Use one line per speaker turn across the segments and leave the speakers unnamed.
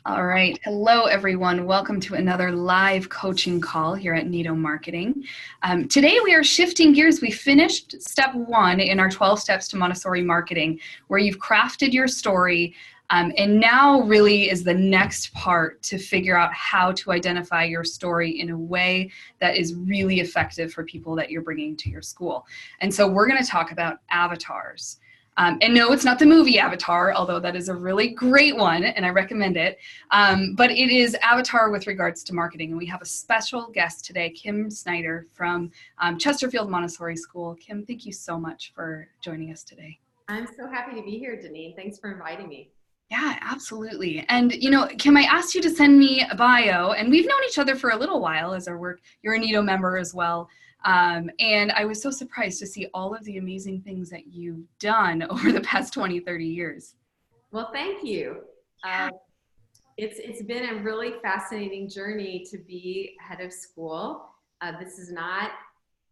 All right. Hello, everyone. Welcome to another live coaching call here at Nido Marketing. Today, we are shifting gears. We finished step one in our 12 steps to Montessori marketing, where you've crafted your story. And now really is the next part to figure out how to identify your story in a way that is really effective for people that you're bringing to your school. And so we're going to talk about avatars. And no, it's not the movie Avatar, although that is a really great one, and I recommend it. But it is Avatar with regards to marketing. And we have a special guest today, Kim Snyder from Chesterfield Montessori School. Kim, thank you so much for joining us today.
I'm so happy to be here, Deneen. Thanks for inviting me.
Yeah, absolutely. And, you know, Kim, I asked you to send me a bio, and we've known each other for a little while as our work. You're a Nido member as well. And I was so surprised to see all of the amazing things that you've done over the past 20, 30 years.
Well, thank you. It's been a really fascinating journey to be head of school. This is not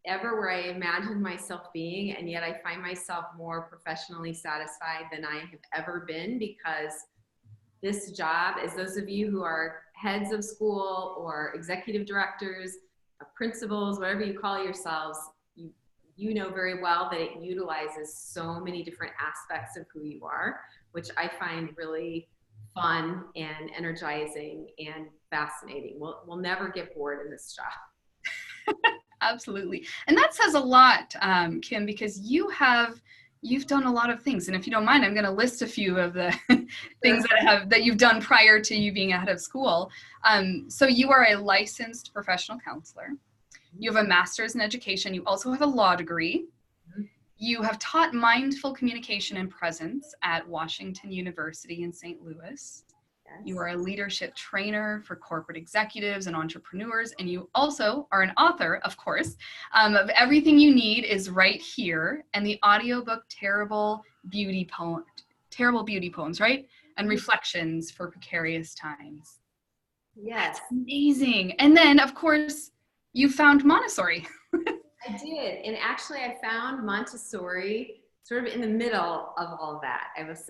ever where I imagined myself being, and yet I find myself more professionally satisfied than I have ever been, because this job, as those of you who are heads of school or executive directors, principals, whatever you call yourselves, you know very well that it utilizes so many different aspects of who you are, which I find really fun and energizing and fascinating. We'll never get bored in this job.
Absolutely. And that says a lot, Kim, because you've done a lot of things. And if you don't mind, I'm going to list a few of the things that you've done prior to you being a head of school. So you are a licensed professional counselor. You have a master's in education. You also have a law degree. You have taught mindful communication and presence at Washington University in St. Louis.
Yes.
You are a leadership trainer for corporate executives and entrepreneurs, and you also are an author, of course, of Everything You Need Is Right Here, and the audiobook Terrible Beauty Poems, right? And Reflections for Precarious Times.
Yes.
That's amazing. And then, of course, you found Montessori.
I did. And actually, I found Montessori sort of in the middle of all that. I was,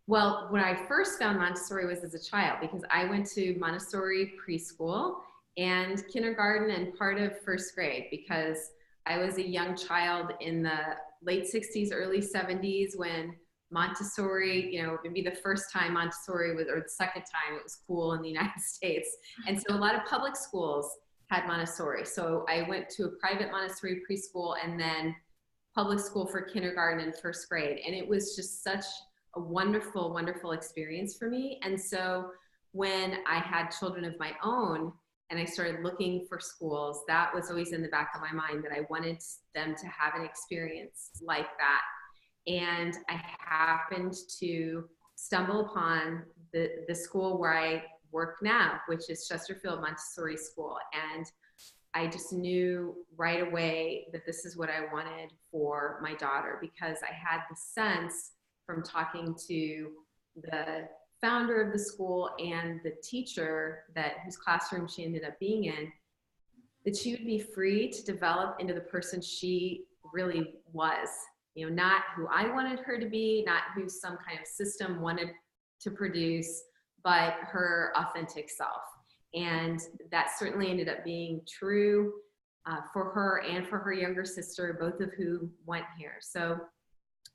well, when I first found Montessori was as a child, because I went to Montessori preschool and kindergarten and part of first grade, because I was a young child in the late 60s, early 70s when Montessori, you know, maybe the first time Montessori was, or the second time it was cool in the United States. And so a lot of public schools had Montessori. So I went to a private Montessori preschool and then public school for kindergarten and first grade. And it was just such a wonderful, wonderful experience for me. And so when I had children of my own and I started looking for schools, that was always in the back of my mind, that I wanted them to have an experience like that. And I happened to stumble upon the school where I work now, which is Chesterfield Montessori School. And I just knew right away that this is what I wanted for my daughter, because I had the sense from talking to the founder of the school and the teacher whose classroom she ended up being in, that she would be free to develop into the person she really was. You know, not who I wanted her to be, not who some kind of system wanted to produce, but her authentic self. And that certainly ended up being true for her and for her younger sister, both of who went here. So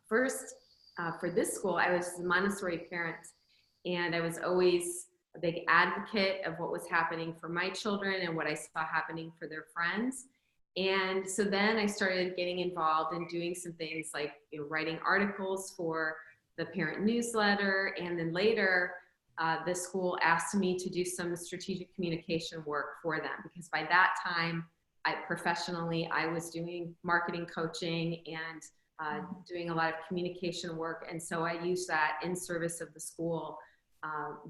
first, for this school, I was a Montessori parent, and I was always a big advocate of what was happening for my children and what I saw happening for their friends. And so then I started getting involved in doing some things like, you know, writing articles for the parent newsletter. And then later, the school asked me to do some strategic communication work for them, because by that time, professionally, I was doing marketing coaching and doing a lot of communication work. And so I used that in service of the school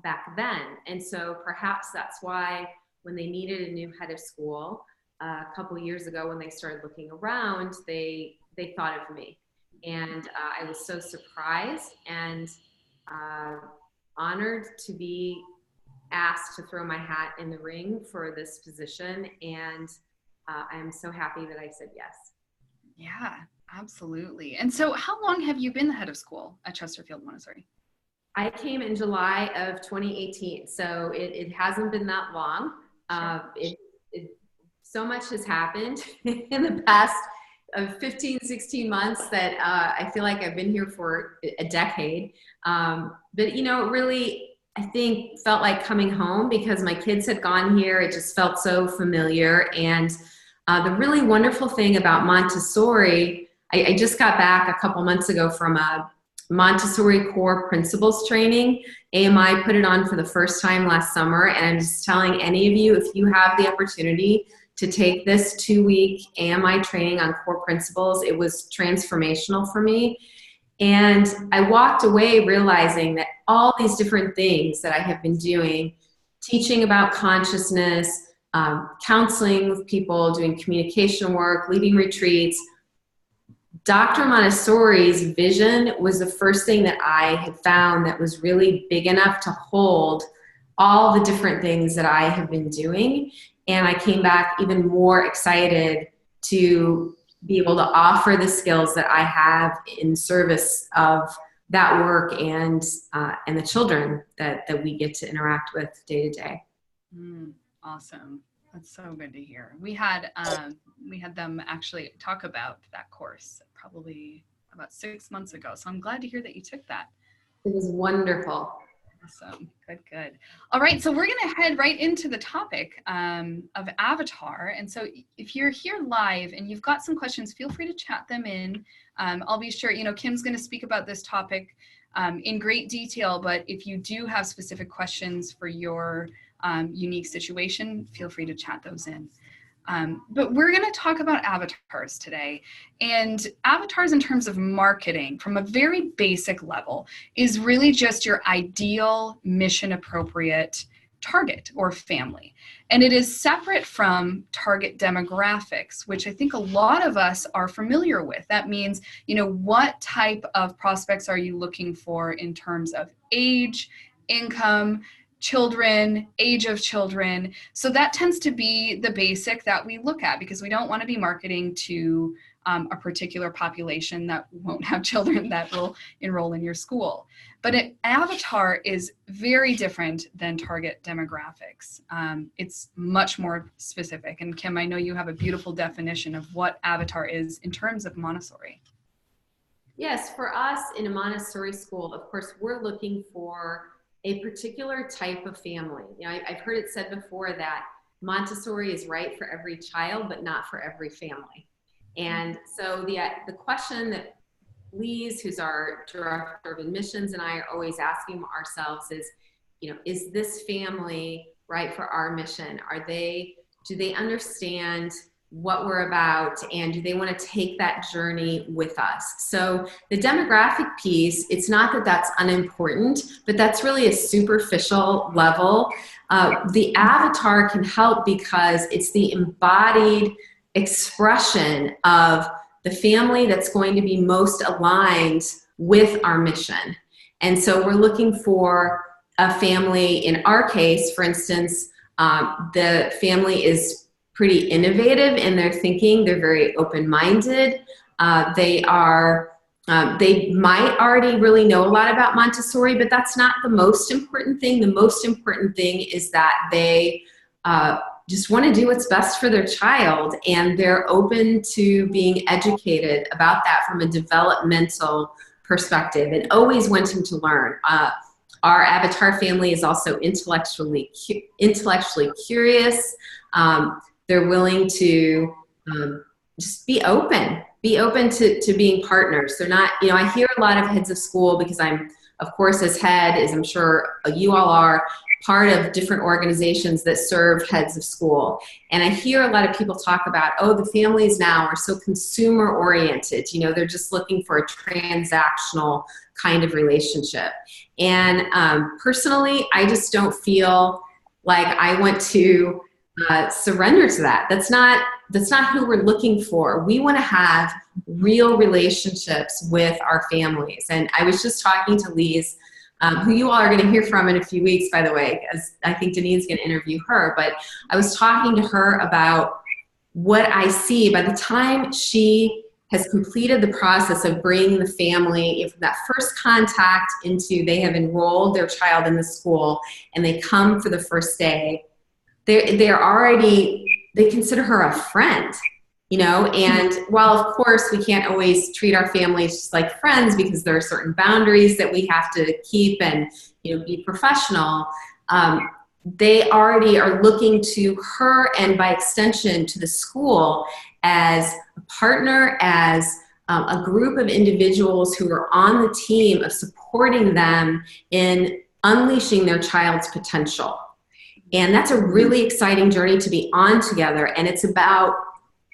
back then. And so perhaps that's why when they needed a new head of school a couple of years ago, when they started looking around, they thought of me. And I was so surprised and honored to be asked to throw my hat in the ring for this position. And I'm so happy that I said yes.
Yeah, absolutely. And so how long have you been the head of school at Chesterfield Montessori?
I came in July of 2018, so it hasn't been that long. So much has happened in the past 15, 16 months that I feel like I've been here for a decade. But you know, it really, I think, felt like coming home because my kids had gone here. It just felt so familiar. And the really wonderful thing about Montessori, I just got back a couple months ago from a Montessori core principles training. AMI put it on for the first time last summer, and I'm just telling any of you, if you have the opportunity to take this 2-week AMI training on core principles, it was transformational for me. And I walked away realizing that all these different things that I have been doing, teaching about consciousness, counseling with people, doing communication work, leading retreats, Dr. Montessori's vision was the first thing that I had found that was really big enough to hold all the different things that I have been doing. And I came back even more excited to be able to offer the skills that I have in service of that work and the children that we get to interact with day to day.
Awesome. That's so good to hear. We had them actually talk about that course probably about 6 months ago. So I'm glad to hear that you took that.
It was wonderful.
Awesome. Good. All right. So we're going to head right into the topic of Avatar. And so if you're here live and you've got some questions, feel free to chat them in. I'll be sure, Kim's going to speak about this topic in great detail, but if you do have specific questions for your unique situation, feel free to chat those in. But we're going to talk about avatars today. And avatars in terms of marketing from a very basic level is really just your ideal mission appropriate target or family. And it is separate from target demographics, which I think a lot of us are familiar with. That means, what type of prospects are you looking for in terms of age, income, children, age of children. So that tends to be the basic that we look at because we don't want to be marketing to a particular population that won't have children that will enroll in your school. But an avatar is very different than target demographics. It's much more specific. And Kim, I know you have a beautiful definition of what avatar is in terms of Montessori.
Yes, for us in a Montessori school, of course, we're looking for a particular type of family. I've heard it said before that Montessori is right for every child, but not for every family. And so the question that Lise, who's our director of admissions, and I are always asking ourselves is this family right for our mission? Do they understand what we're about, and do they want to take that journey with us? So the demographic piece, it's not that that's unimportant, but that's really a superficial level. The avatar can help because it's the embodied expression of the family that's going to be most aligned with our mission. And so we're looking for a family, in our case, for instance, the family is pretty innovative in their thinking. They're very open-minded. They might already really know a lot about Montessori, but that's not the most important thing. The most important thing is that they just want to do what's best for their child, and they're open to being educated about that from a developmental perspective and always wanting to learn. Our avatar family is also intellectually curious. They're willing to just be open to being partners. They're not, I hear a lot of heads of school, because I'm, of course, as head, as I'm sure you all are, part of different organizations that serve heads of school. And I hear a lot of people talk about, the families now are so consumer oriented. They're just looking for a transactional kind of relationship. And personally, I just don't feel like I want to surrender to that. That's not who we're looking for. We want to have real relationships with our families. And I was just talking to Lise, who you all are going to hear from in a few weeks, by the way, as I think Denise's going to interview her. But I was talking to her about what I see by the time she has completed the process of bringing the family from that first contact into they have enrolled their child in the school and they come for the first day, they're already, they consider her a friend, you know. And while of course we can't always treat our families just like friends because there are certain boundaries that we have to keep and, you know, be professional, they already are looking to her and by extension to the school as a partner, as a group of individuals who are on the team of supporting them in unleashing their child's potential. And that's a really exciting journey to be on together. And it's about,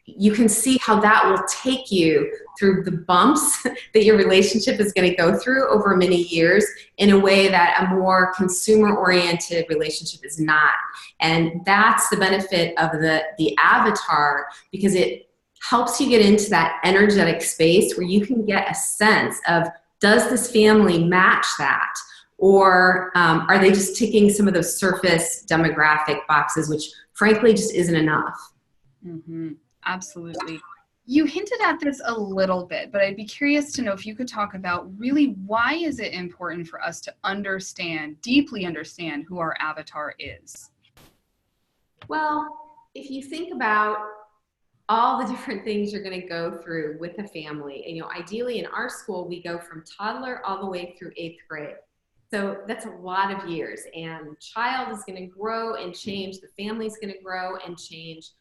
you can see how that will take you through the bumps that your relationship is going to go through over many years in a way that a more consumer-oriented relationship is not. And that's the benefit of the avatar, because it helps you get into that energetic space where you can get a sense of, does this family match that? Or are they just ticking some of those surface demographic boxes, which frankly just isn't enough?
Mm-hmm. Absolutely. You hinted at this a little bit, but I'd be curious to know if you could talk about really why is it important for us to understand, deeply understand who our avatar is?
Well, if you think about all the different things you're going to go through with a family, and, you know, ideally in our school, we go from toddler all the way through 8th grade. So that's a lot of years, and child is going to grow and change. The family's going to grow and change.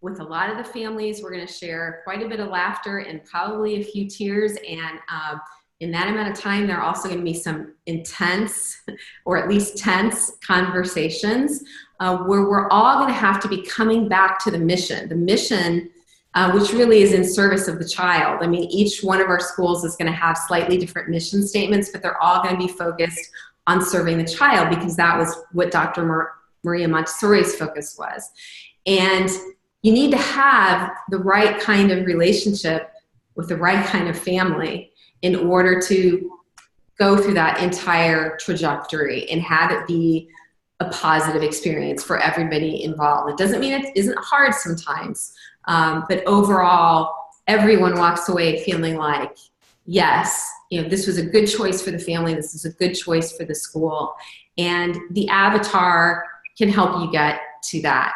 With a lot of the families, we're going to share quite a bit of laughter and probably a few tears. And in that amount of time, there are also going to be some intense, or at least tense, conversations where we're all going to have to be coming back to the mission, which really is in service of the child. I mean, each one of our schools is going to have slightly different mission statements, but they're all going to be focused on serving the child, because that was what Dr. Maria Montessori's focus was. And you need to have the right kind of relationship with the right kind of family in order to go through that entire trajectory and have it be a positive experience for everybody involved. It doesn't mean it isn't hard sometimes, but overall, everyone walks away feeling like, yes, you know, this was a good choice for the family. This is a good choice for the school. And the avatar can help you get to that.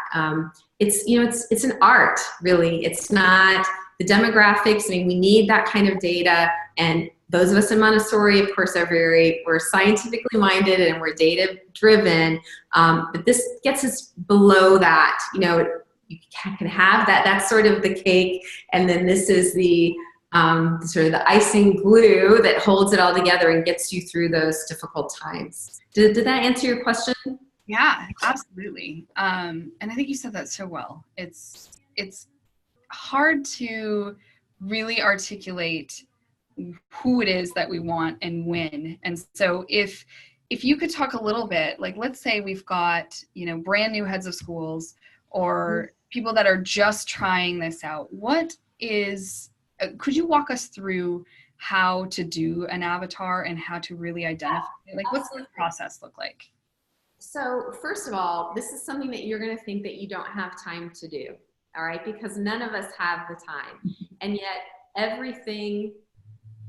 It's, you know, it's an art, really. It's not the demographics. I mean, we need that kind of data. And those of us in Montessori, of course, we're scientifically minded and we're data driven. But this gets us below that. You know, you can have that. That's sort of the cake. And then this is the sort of the icing glue that holds it all together and gets you through those difficult times. Did that answer your question?
Yeah, absolutely. And I think you said that so well. It's hard to really articulate who it is that we want and when. And so if you could talk a little bit, like, let's say we've got, you know, brand new heads of schools or people that are just trying this out. Could you walk us through how to do an avatar and how to really identify it? Like, what's the process look like?
So first of all, this is something that you're going to think that you don't have time to do, all right? Because none of us have the time. And yet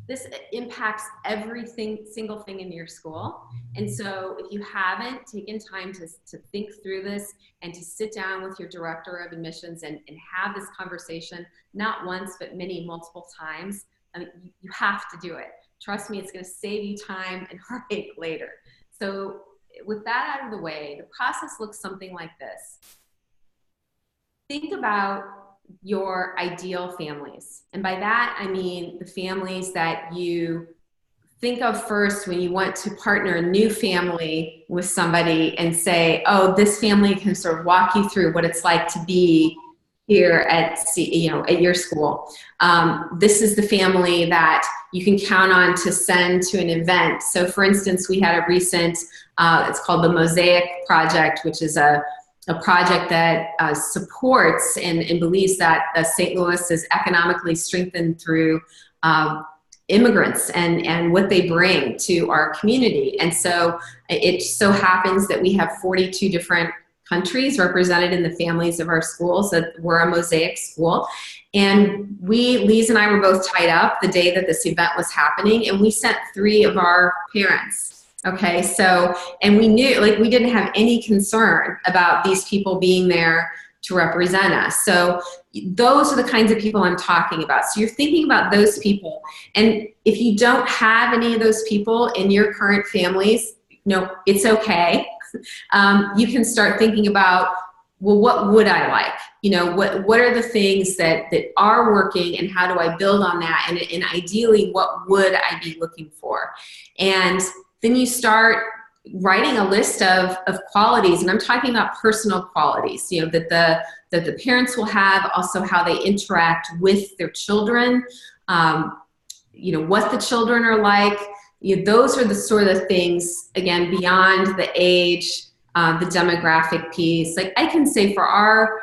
this impacts single thing in your school. And so if you haven't taken time to think through this and to sit down with your director of admissions and have this conversation, not once, but multiple times, I mean, you have to do it. Trust me, it's going to save you time and heartache later. So with that out of the way, the process looks something like this. Think about your ideal families. And by that, I mean the families that you think of first when you want to partner a new family with somebody and say, oh, this family can sort of walk you through what it's like to be here at your school. This is the family that you can count on to send to an event. So for instance, we had a recent, it's called the Mosaic Project, which is a project that supports and believes that St. Louis is economically strengthened through immigrants and what they bring to our community. And so it so happens that we have 42 different countries represented in the families of our schools. So we're a mosaic school. And Lise and I were both tied up the day that this event was happening, and we sent 3 of our parents. Okay, so, and we knew, like, we didn't have any concern about these people being there to represent us. So those are the kinds of people I'm talking about. So you're thinking about those people. And if you don't have any of those people in your current families, no, it's okay. You can start thinking about, well, what would I like? You know, what are the things that are working, and how do I build on that? And ideally, what would I be looking for? And then you start writing a list of qualities, and I'm talking about personal qualities, you know, that the parents will have, also how they interact with their children, you know, what the children are like. You know, those are the sort of things, again, beyond the age, the demographic piece. Like, I can say for our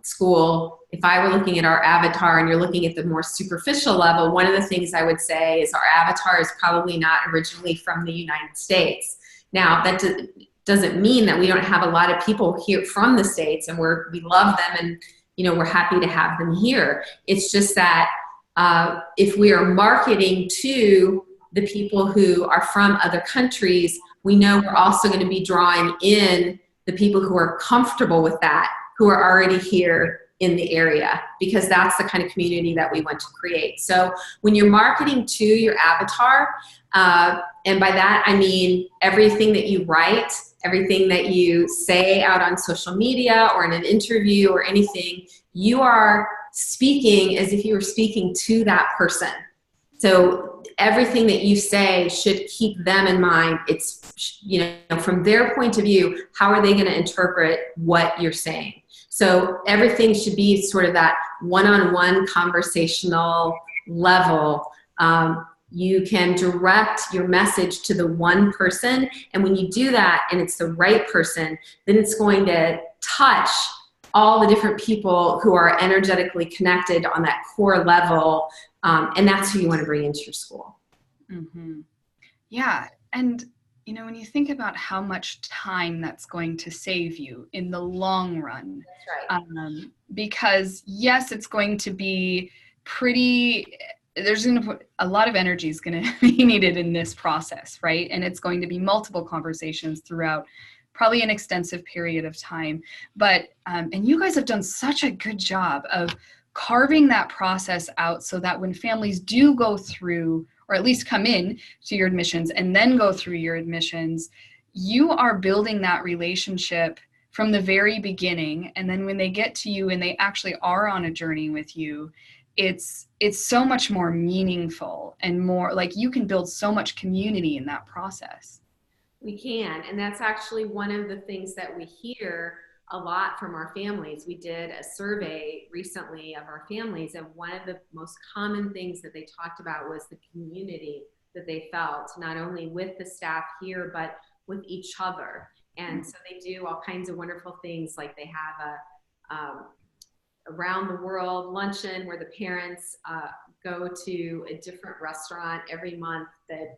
school, if I were looking at our avatar and you're looking at the more superficial level, one of the things I would say is our avatar is probably not originally from the United States. Now, that doesn't mean that we don't have a lot of people here from the States, and we love them, and, you know, we're happy to have them here. It's just that if we are marketing to the people who are from other countries, we know we're also going to be drawing in the people who are comfortable with that, who are already here in the area, because that's the kind of community that we want to create. So when you're marketing to your avatar, and by that I mean everything that you write, everything that you say out on social media or in an interview or anything, you are speaking as if you were speaking to that person. So everything that you say should keep them in mind. It's, you know, from their point of view, how are they going to interpret what you're saying? So everything should be sort of that one-on-one conversational level. You can direct your message to the one person, and when you do that and it's the right person, then it's going to touch all the different people who are energetically connected on that core level, and that's who you want to bring into your school.
Mm-hmm. Yeah, and you know, when you think about how much time that's going to save you in the long run,
that's right.
Because yes, it's going to be there's going to put a lot of energy is going to be needed in this process, right? And it's going to be multiple conversations throughout probably an extensive period of time. But, and you guys have done such a good job of carving that process out so that when families do go through, or at least come in to your admissions and then go through your admissions, you are building that relationship from the very beginning. And then when they get to you and they actually are on a journey with you, it's so much more meaningful and more like you can build so much community in that process.
We can, and that's actually one of the things that we hear a lot from our families. We did a survey recently of our families, and one of the most common things that they talked about was the community that they felt, not only with the staff here, but with each other. And so they do all kinds of wonderful things, like they have a around the world luncheon where the parents go to a different restaurant every month that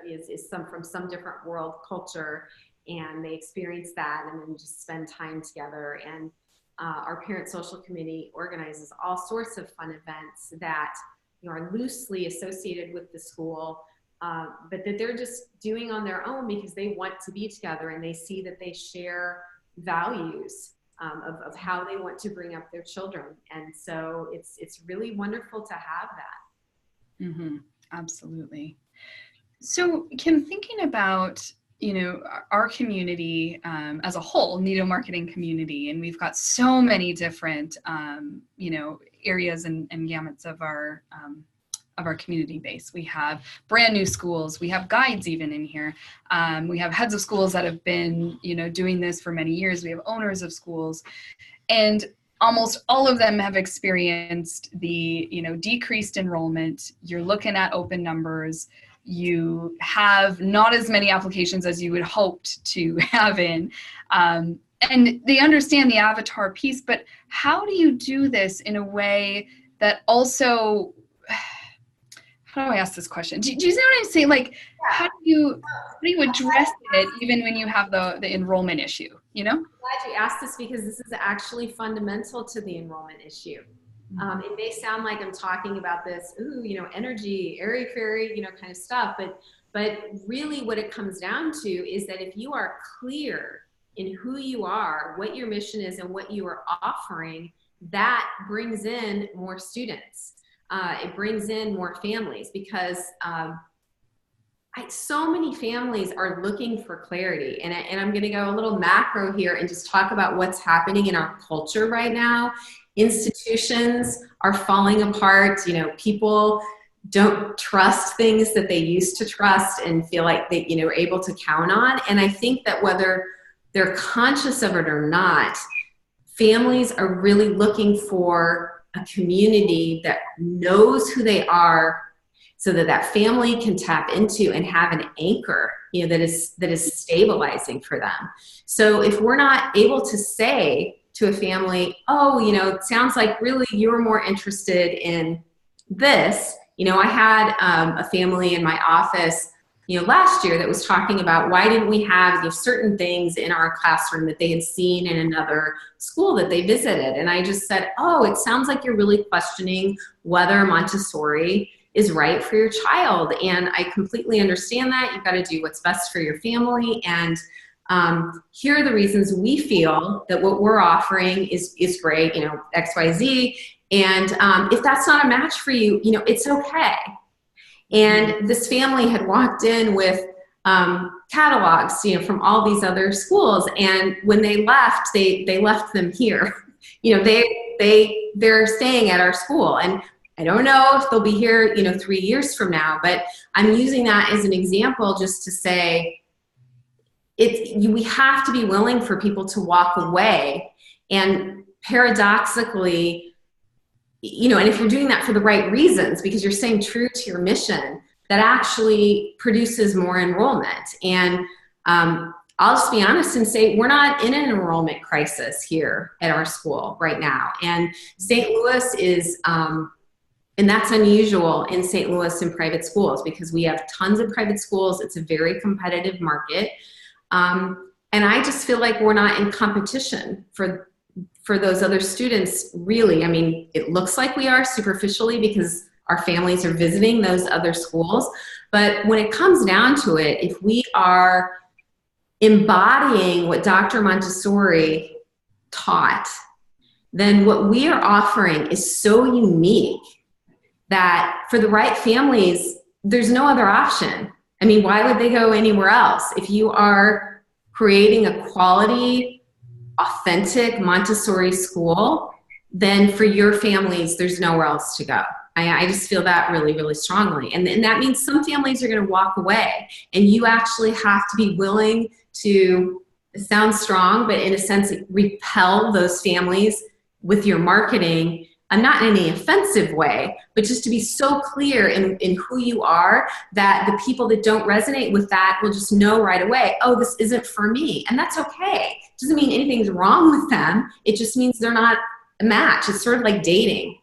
is from some different world culture, and they experience that and then just spend time together. And our parent social committee organizes all sorts of fun events that, you know, are loosely associated with the school, but that they're just doing on their own because they want to be together and they see that they share values of how they want to bring up their children. And so it's really wonderful to have that.
Mm-hmm. Absolutely. So Kim, thinking about, you know, our community as a whole, Nido marketing community, and we've got so many different, you know, areas and gamuts of our community base. We have brand new schools. We have guides even in here. We have heads of schools that have been, you know, doing this for many years. We have owners of schools, and almost all of them have experienced the, you know, decreased enrollment. You're looking at open numbers. You have not as many applications as you would hoped to have in. And they understand the avatar piece, but how do you do this in a way that also, how do I ask this question? Do you see what I'm saying? Like, how do you address it even when you have the enrollment issue, you know?
I'm glad you asked this because this is actually fundamental to the enrollment issue. It may sound like I'm talking about this, energy, airy fairy, kind of stuff, but really what it comes down to is that if you are clear in who you are, what your mission is, and what you are offering, that brings in more students. It brings in more families because so many families are looking for clarity. And I'm going to go a little macro here and just talk about what's happening in our culture right now. Institutions are falling apart. People don't trust things that they used to trust and feel like they, are able to count on. And I think that whether they're conscious of it or not, families are really looking for a community that knows who they are so that that family can tap into and have an anchor, that is stabilizing for them. So if we're not able to say to a family, oh, it sounds like really you're more interested in this. I had a family in my office, last year that was talking about why didn't we have certain things in our classroom that they had seen in another school that they visited. And I just said, oh, it sounds like you're really questioning whether Montessori is right for your child. And I completely understand that. You've got to do what's best for your family. And here are the reasons we feel that what we're offering is great, X, Y, Z. And if that's not a match for you, it's okay. And this family had walked in with catalogs, from all these other schools. And when they left, they left them here. They're staying at our school. And I don't know if they'll be here, 3 years from now, but I'm using that as an example just to say we have to be willing for people to walk away. And paradoxically, and if you're doing that for the right reasons, because you're staying true to your mission, that actually produces more enrollment. And I'll just be honest and say we're not in an enrollment crisis here at our school right now. And St. Louis is, and that's unusual in St. Louis in private schools because we have tons of private schools. It's a very competitive market. And I just feel like we're not in competition for those other students, really. I mean, it looks like we are superficially because our families are visiting those other schools. But when it comes down to it, if we are embodying what Dr. Montessori taught, then what we are offering is so unique that for the right families, there's no other option. I mean, why would they go anywhere else? If you are creating a quality, authentic Montessori school, then for your families, there's nowhere else to go. I just feel that really, really strongly. And that means some families are going to walk away, and you actually have to be willing to, it sounds strong, but in a sense, repel those families with your marketing, not in any offensive way, but just to be so clear in who you are that the people that don't resonate with that will just know right away, oh, this isn't for me. And that's okay. It doesn't mean anything's wrong with them. It just means they're not a match. It's sort of like dating,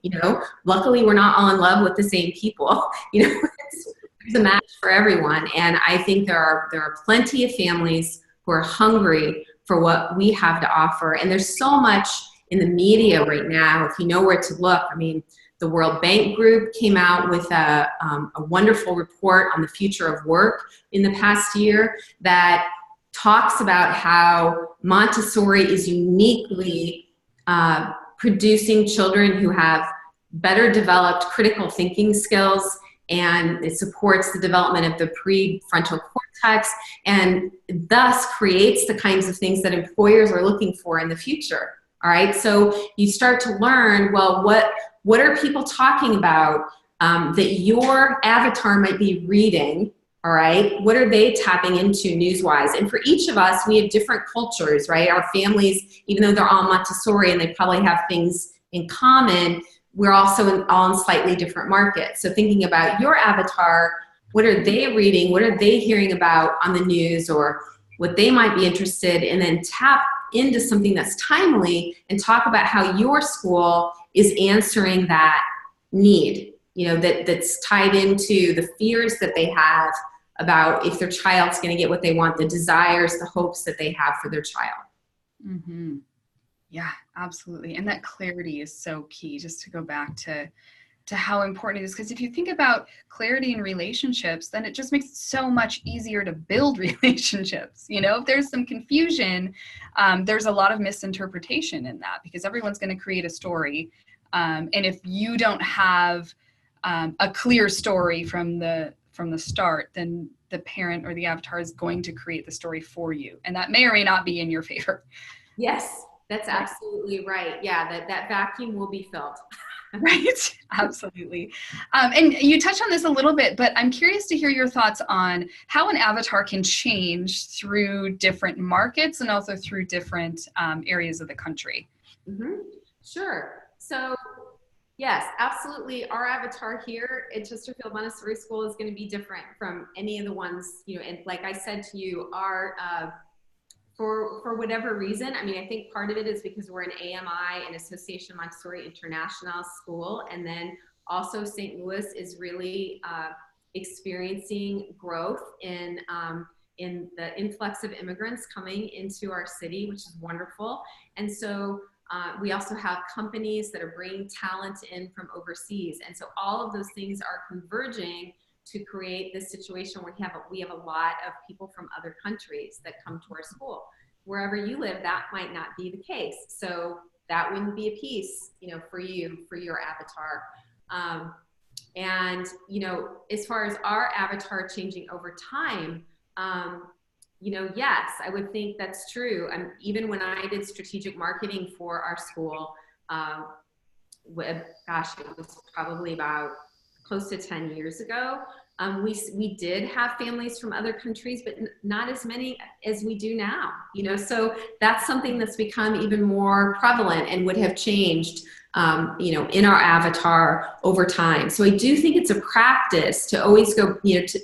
Luckily, we're not all in love with the same people. It's a match for everyone. And I think there are plenty of families who are hungry for what we have to offer. And there's so much in the media right now, if you know where to look. I mean, the World Bank Group came out with a wonderful report on the future of work in the past year that talks about how Montessori is uniquely producing children who have better developed critical thinking skills, and it supports the development of the prefrontal cortex and thus creates the kinds of things that employers are looking for in the future. All right, so you start to learn, well, what are people talking about that your avatar might be reading? All right, what are they tapping into news-wise? And for each of us, we have different cultures, right? Our families, even though they're all Montessori and they probably have things in common, we're also all in slightly different markets. So thinking about your avatar, what are they reading? What are they hearing about on the news, or what they might be interested in, and then tap into something that's timely and talk about how your school is answering that need. that's tied into the fears that they have about if their child's going to get what they want, the desires, the hopes that they have for their child.
Mm-hmm. Yeah, absolutely. And that clarity is so key, just to go back to how important it is. Because if you think about clarity in relationships, then it just makes it so much easier to build relationships. If there's some confusion, there's a lot of misinterpretation in that, because everyone's going to create a story. And if you don't have a clear story from the start, then the parent or the avatar is going to create the story for you. And that may or may not be in your favor.
Yes, that's absolutely right. Yeah, that vacuum will be filled.
Right. Absolutely. And you touched on this a little bit, but I'm curious to hear your thoughts on how an avatar can change through different markets and also through different areas of the country.
Mm-hmm. Sure. So yes, absolutely. Our avatar here at Chesterfield Montessori School is going to be different from any of the ones, and like I said to you, our for whatever reason, I think part of it is because we're an AMI, an Association Montessori International School, and then also St. Louis is really experiencing growth in the influx of immigrants coming into our city, which is wonderful. And so we also have companies that are bringing talent in from overseas. And so all of those things are converging to create this situation where we have a lot of people from other countries that come to our school. Wherever you live, that might not be the case. So that wouldn't be a piece, for you, for your avatar. And, as far as our avatar changing over time, yes, I would think that's true. Even when I did strategic marketing for our school, it was probably about close to 10 years ago. We did have families from other countries, but not as many as we do now, so that's something that's become even more prevalent and would have changed, in our avatar over time. So I do think it's a practice to always go, to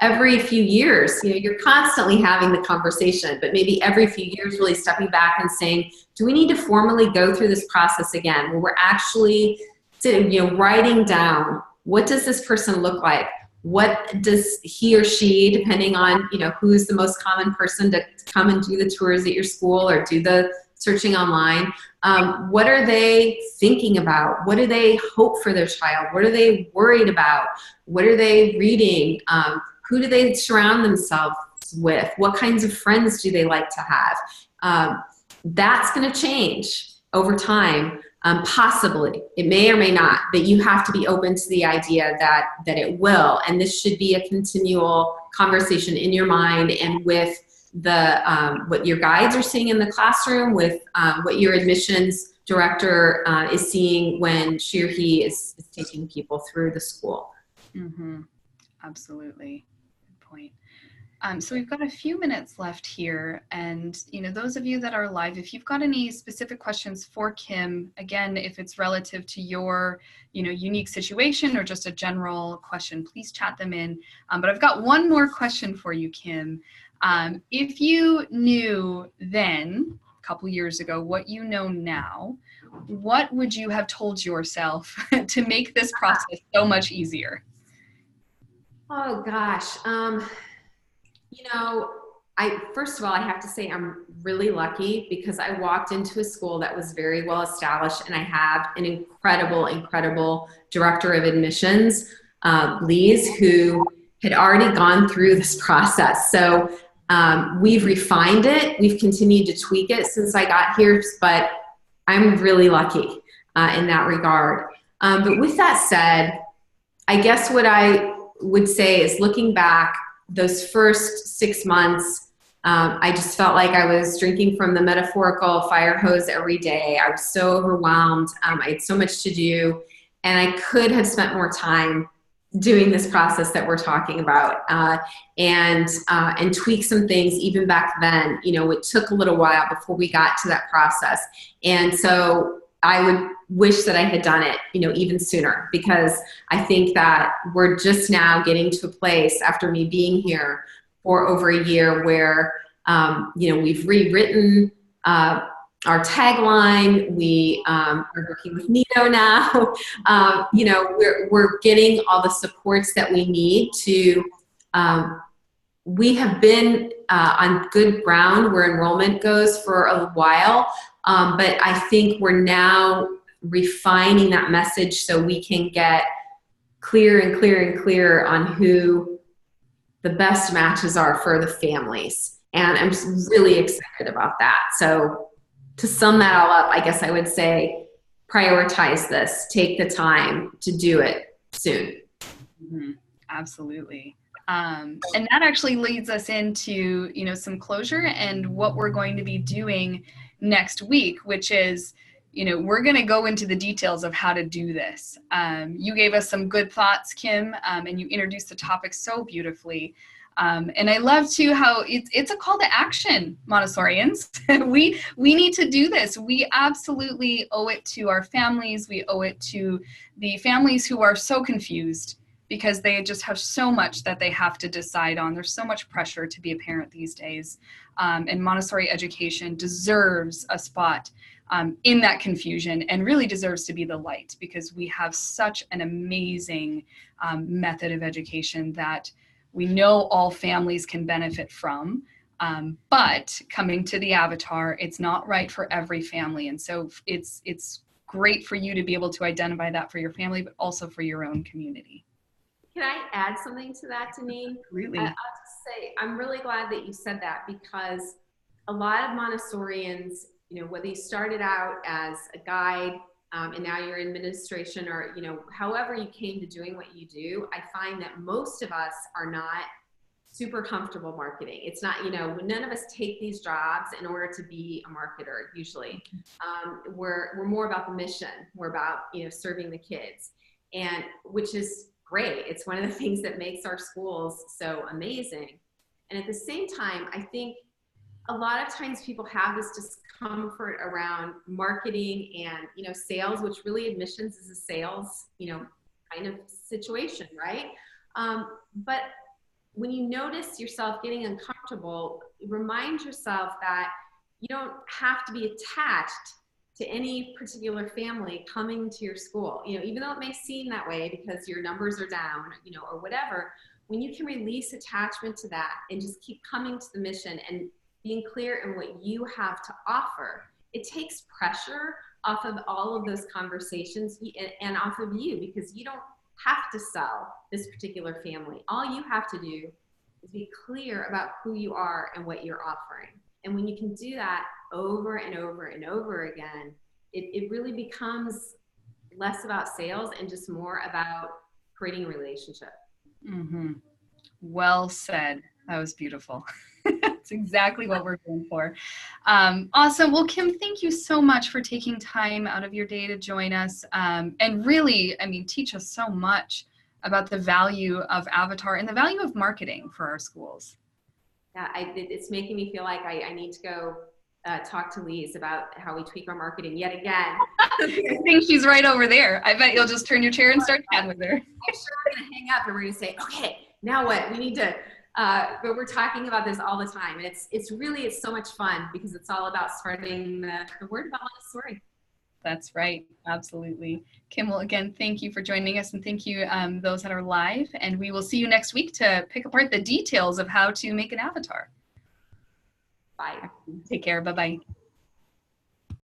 every few years, you're constantly having the conversation, but maybe every few years really stepping back and saying, do we need to formally go through this process again, where we're actually sitting, writing down, what does this person look like? What does he or she, depending on, who's the most common person to come and do the tours at your school or do the searching online, what are they thinking about? What do they hope for their child? What are they worried about? What are they reading? Who do they surround themselves with? What kinds of friends do they like to have? That's going to change over time. Possibly. It may or may not, but you have to be open to the idea that it will. And this should be a continual conversation in your mind and with the what your guides are seeing in the classroom, with what your admissions director is seeing when she or he is taking people through the school.
Mm-hmm. Absolutely. Good point. So we've got a few minutes left here, and those of you that are live, if you've got any specific questions for Kim, again, if it's relative to your unique situation or just a general question, please chat them in. But I've got one more question for you, Kim. If you knew then, a couple years ago, what you know now, what would you have told yourself to make this process so much easier?
Oh gosh. First of all, I have to say I'm really lucky because I walked into a school that was very well established, and I have an incredible director of admissions, Lise, who had already gone through this process. So we've refined it. We've continued to tweak it since I got here, but I'm really lucky in that regard. But with that said, I guess what I would say is, looking back, those first 6 months, I just felt like I was drinking from the metaphorical fire hose every day. I was so overwhelmed. I had so much to do, and I could have spent more time doing this process that we're talking about, and tweak some things even back then. It took a little while before we got to that process. And so I would wish that I had done it, even sooner, because I think that we're just now getting to a place after me being here for over a year where, we've rewritten our tagline. We are working with Nido now. You know, we're getting all the supports that we need to. We have been on good ground where enrollment goes for a while, but I think we're now refining that message so we can get clear and clear and clear on who the best matches are for the families. And I'm just really excited about that. So to sum that all up, I guess I would say prioritize this, take the time to do it soon.
Mm-hmm. Absolutely. And that actually leads us into, you know, some closure and what we're going to be doing next week, which is, you know, we're going to go into the details of how to do this. You gave us some good thoughts, Kim, and you introduced the topic so beautifully. And I love too how it's a call to action, Montessorians. we need to do this. We absolutely owe it to our families. We owe it to the families who are so confused because they just have so much that they have to decide on. There's so much pressure to be a parent these days. And Montessori education deserves a spot in that confusion and really deserves to be the light because we have such an amazing method of education that we know all families can benefit from. But coming to the avatar, it's not right for every family. And so it's great for you to be able to identify that for your family, but also for your own community.
Can I add something to that, Janine?
Really?
I'll just say, I'm really glad that you said that because a lot of Montessorians, you know, whether you started out as a guide and now you're in administration or, you know, however you came to doing what you do, I find that most of us are not super comfortable marketing. It's not, you know, none of us take these jobs in order to be a marketer usually. We're more about the mission. We're about, you know, serving the kids, and which is great. It's one of the things that makes our schools so amazing. And at the same time, I think a lot of times people have this discomfort around marketing and, you know, sales, which really admissions is a sales, you know, kind of situation, right? But when you notice yourself getting uncomfortable, remind yourself that you don't have to be attached to any particular family coming to your school. You know, even though it may seem that way because your numbers are down, you know, or whatever, when you can release attachment to that and just keep coming to the mission and being clear in what you have to offer, it takes pressure off of all of those conversations and off of you, because you don't have to sell this particular family. All you have to do is be clear about who you are and what you're offering. And when you can do that over and over and over again, it really becomes less about sales and just more about creating a relationship.
Mm-hmm. Well said. That was beautiful. That's exactly what we're going for. Awesome. Well, Kim, thank you so much for taking time out of your day to join us. And really, I mean, teach us so much about the value of Avatar and the value of marketing for our schools.
Yeah, it's making me feel like I need to go talk to Lise about how we tweak our marketing yet again.
I think she's right over there. I bet you'll just turn your chair and start chatting with her.
I'm sure we're going to hang up and we're going to say, okay, now what? We need to, but we're talking about this all the time. And it's so much fun because it's all about spreading the word about Montessori.
That's right. Absolutely. Kim, well, again, thank you for joining us, and thank you those that are live. And we will see you next week to pick apart the details of how to make an avatar.
Bye.
Take care. Bye-bye.